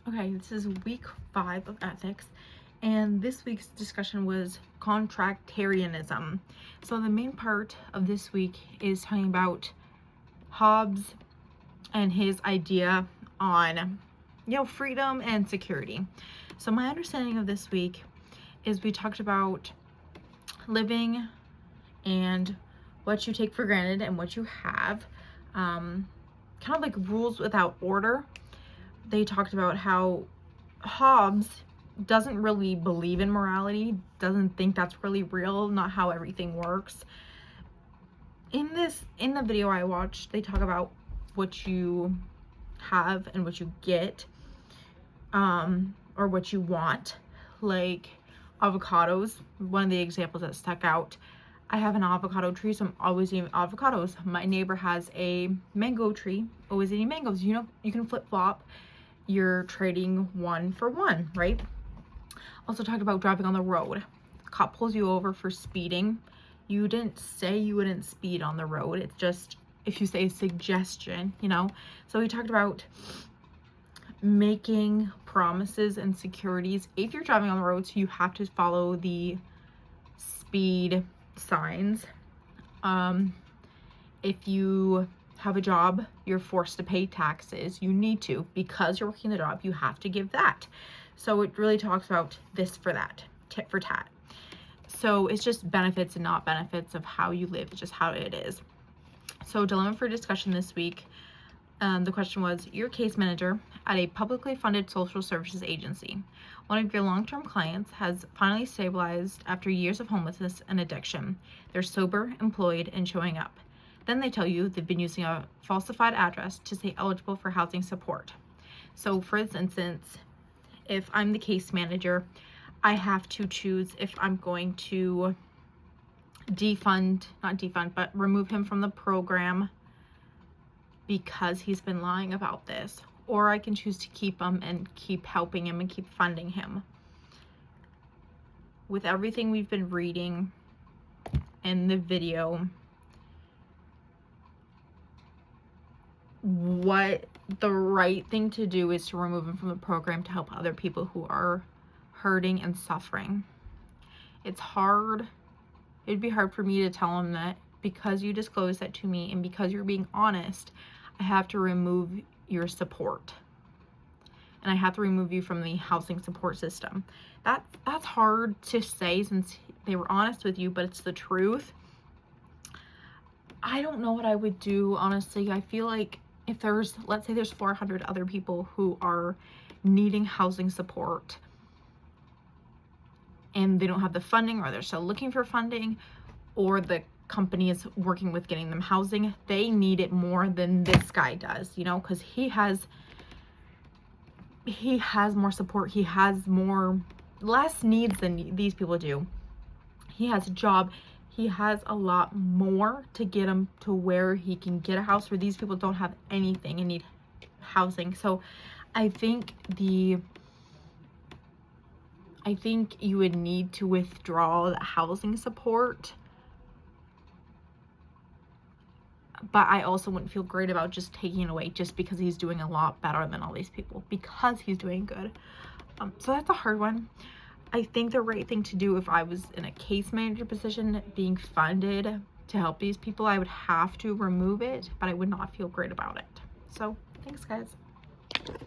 Okay, this is week 5 of ethics, and this week's discussion was contractarianism. So the main part of this week is talking about Hobbes and his idea on, freedom and security. So my understanding of this week is we talked about living and what you take for granted and what you have, kind of like rules without order. They talked about how Hobbes doesn't really believe in morality, doesn't think that's really real, not how everything works. In the video I watched, they talk about what you have and what you get, or what you want, like avocados. One of the examples that stuck out, I have an avocado tree, so I'm always eating avocados. My neighbor has a mango tree, always eating mangoes. You can flip-flop. You're trading one for one, right? Also talked about driving on the road. Cop pulls you over for speeding. You didn't say you wouldn't speed on the road. It's just if you say a suggestion, So we talked about making promises and securities. If you're driving on the roads, you have to follow the speed signs. If you have a job, you're forced to pay taxes. You need to, because you're working the job, you have to give that. So it really talks about this for that, tit for tat. So it's just benefits and not benefits of how you live. It's just how it is. So dilemma for discussion this week. The question was, you're a case manager at a publicly funded social services agency. One of your long-term clients has finally stabilized after years of homelessness and addiction. They're sober, employed, and showing up. Then they tell you they've been using a falsified address to say eligible for housing support. So for instance, if I'm the case manager, I have to choose if I'm going to remove him from the program because he's been lying about this, or I can choose to keep him and keep helping him and keep funding him. With everything we've been reading in the video, what the right thing to do is to remove him from the program to help other people who are hurting and suffering. It's hard. It'd be hard for me to tell him that because you disclosed that to me and because you're being honest, I have to remove your support. And I have to remove you from the housing support system. That's hard to say since they were honest with you, but it's the truth. I don't know what I would do, honestly. I feel like if let's say there's 400 other people who are needing housing support and they don't have the funding, or they're still looking for funding, or the company is working with getting them housing, they need it more than this guy does, because he has more support. He has less needs than these people do. He has a job. He has a lot more to get him to where he can get a house, where these people don't have anything and need housing. So I think you would need to withdraw the housing support. But I also wouldn't feel great about just taking it away just because he's doing a lot better than all these people, because he's doing good. So that's a hard one. I think the right thing to do, if I was in a case manager position being funded to help these people, I would have to remove it, but I would not feel great about it. So thanks, guys.